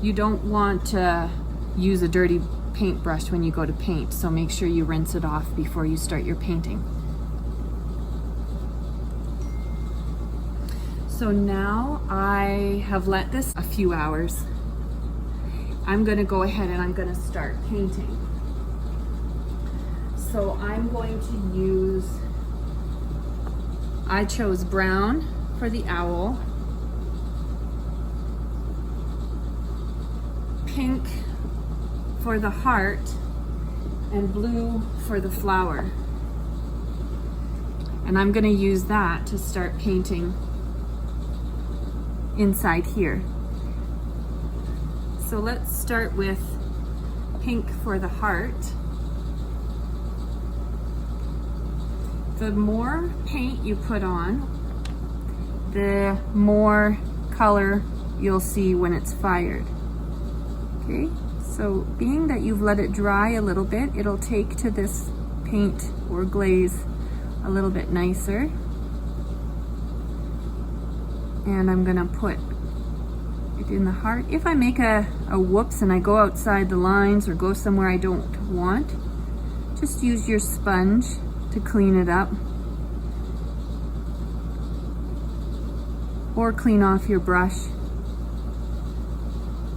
You don't want to use a dirty paintbrush when you go to paint, so make sure you rinse it off before you start your painting. So now I have let this a few hours. I'm gonna go ahead and I'm gonna start painting. So I'm going to use, I chose brown for the owl, pink for the heart, and blue for the flower. And I'm gonna use that to start painting inside here. So let's start with pink for the heart. The more paint you put on, the more color you'll see when it's fired. Okay, so being that you've let it dry a little bit, it'll take to this paint or glaze a little bit nicer. And I'm gonna put it in the heart. If I make a whoops and I go outside the lines or go somewhere I don't want, just use your sponge to clean it up. Or clean off your brush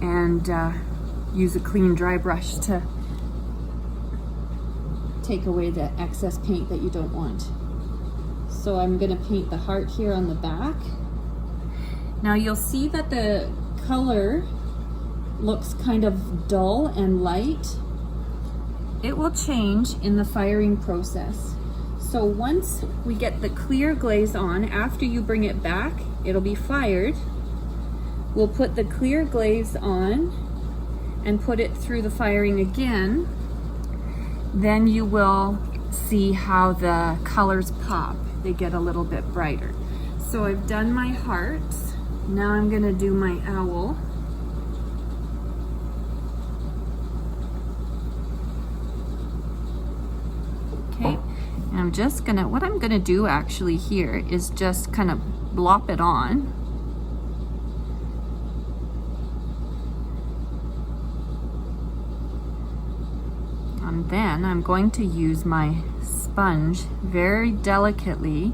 and use a clean dry brush to take away the excess paint that you don't want. So I'm gonna paint the heart here on the back. Now you'll see that the color looks kind of dull and light. It will change in the firing process. So once we get the clear glaze on, after you bring it back, it'll be fired. We'll put the clear glaze on and put it through the firing again. Then you will see how the colors pop. They get a little bit brighter. So I've done my hearts. Now I'm gonna do my owl. Okay, and I'm just gonna, what I'm gonna do actually here is just kind of blop it on. And then I'm going to use my sponge very delicately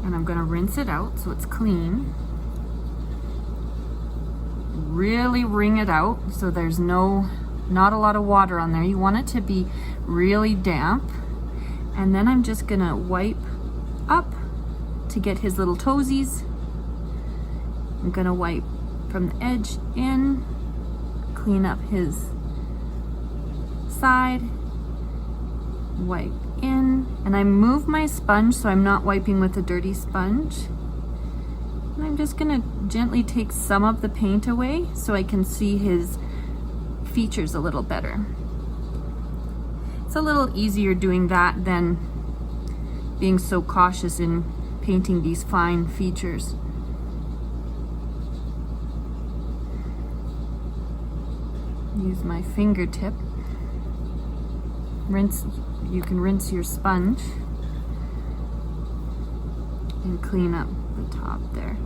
and I'm gonna rinse it out so it's clean. Really wring it out so there's not a lot of water on there. You want it to be really damp. And then I'm just gonna wipe up to get his little toesies. I'm gonna wipe from the edge in, clean up his side, wipe in, and I move my sponge so I'm not wiping with a dirty sponge. And I'm just gonna gently take some of the paint away so I can see his features a little better. It's a little easier doing that than being so cautious in painting these fine features. Use my fingertip. Rinse, you can rinse your sponge and clean up the top there.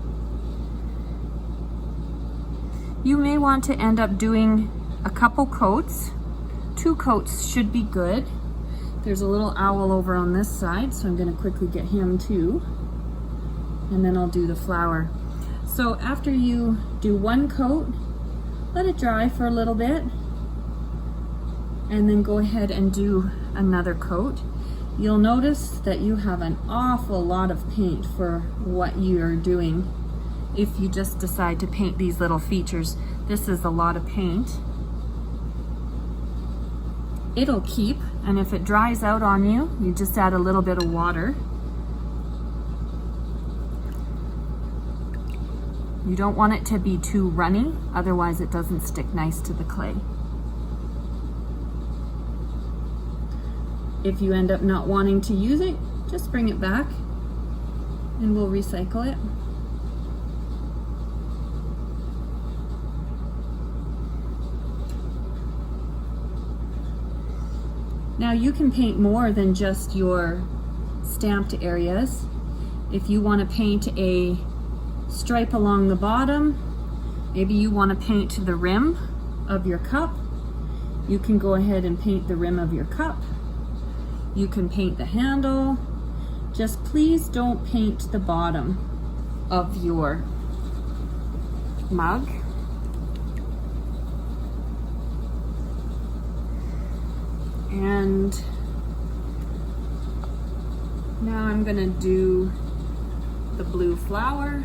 You may want to end up doing a couple coats. 2 coats should be good. There's a little owl over on this side, so I'm gonna quickly get him too. And then I'll do the flower. So after you do 1 coat, let it dry for a little bit, and then go ahead and do another coat. You'll notice that you have an awful lot of paint for what you're doing. If you just decide to paint these little features, this is a lot of paint. It'll keep, and if it dries out on you, you just add a little bit of water. You don't want it to be too runny, otherwise it doesn't stick nice to the clay. If you end up not wanting to use it, just bring it back and we'll recycle it. Now you can paint more than just your stamped areas. If you want to paint a stripe along the bottom, maybe you want to paint the rim of your cup, you can go ahead and paint the rim of your cup. You can paint the handle. Just please don't paint the bottom of your mug. And now I'm gonna do the blue flower.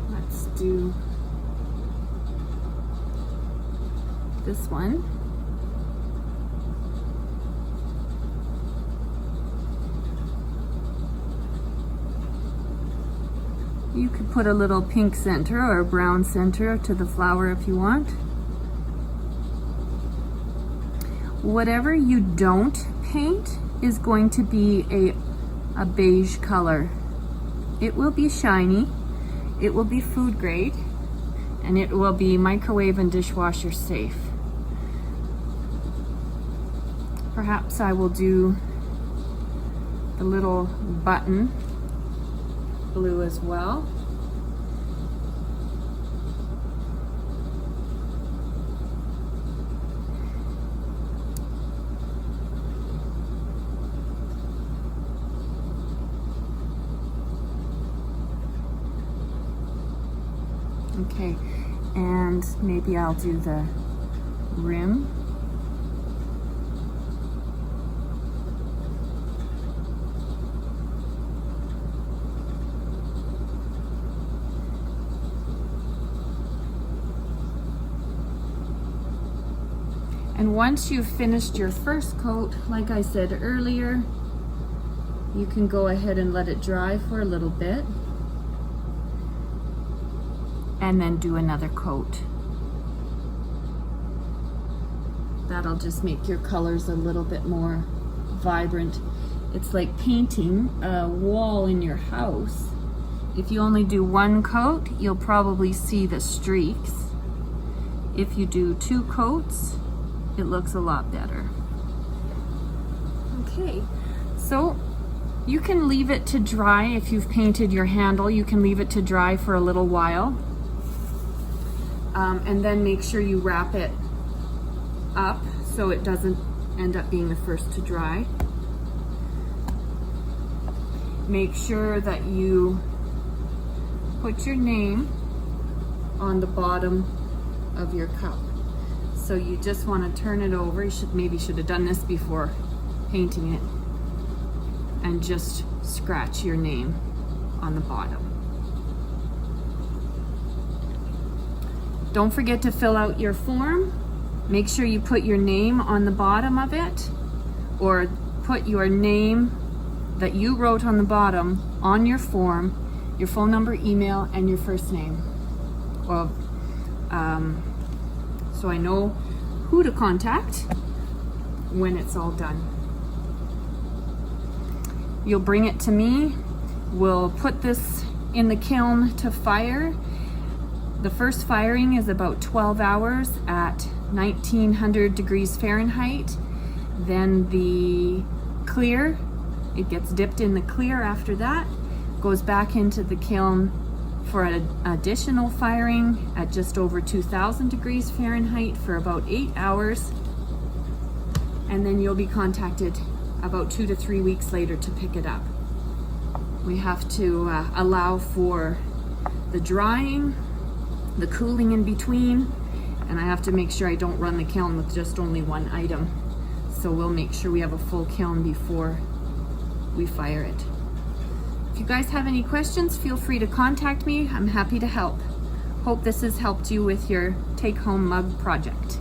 Let's do this one. You could put a little pink center or a brown center to the flower if you want. Whatever you don't paint is going to be a beige color. It will be shiny, it will be food grade, and it will be microwave and dishwasher safe. Perhaps I will do the little button blue as well. Okay, and maybe I'll do the rim. And once you've finished your first coat, like I said earlier, you can go ahead and let it dry for a little bit and then do another coat. That'll just make your colors a little bit more vibrant. It's like painting a wall in your house. If you only do one coat, you'll probably see the streaks. If you do 2 coats, it looks a lot better. Okay, so you can leave it to dry. If you've painted your handle, you can leave it to dry for a little while. And then make sure you wrap it up so it doesn't end up being the first to dry. Make sure that you put your name on the bottom of your cup. So you just want to turn it over. You maybe should have done this before painting it, and just scratch your name on the bottom. Don't forget to fill out your form. Make sure you put your name on the bottom of it, or put your name that you wrote on the bottom on your form, your phone number, email, and your first name. Well, so I know who to contact when it's all done. You'll bring it to me. We'll put this in the kiln to fire. The first firing is about 12 hours at 1900 degrees Fahrenheit. Then the clear, it gets dipped in the clear after that, goes back into the kiln for an additional firing at just over 2000 degrees Fahrenheit for about 8 hours. And then you'll be contacted about 2 to 3 weeks later to pick it up. We have to allow for the drying, the cooling in between, and I have to make sure I don't run the kiln with just only one item. So we'll make sure we have a full kiln before we fire it. If you guys have any questions, feel free to contact me. I'm happy to help. Hope this has helped you with your take-home mug project.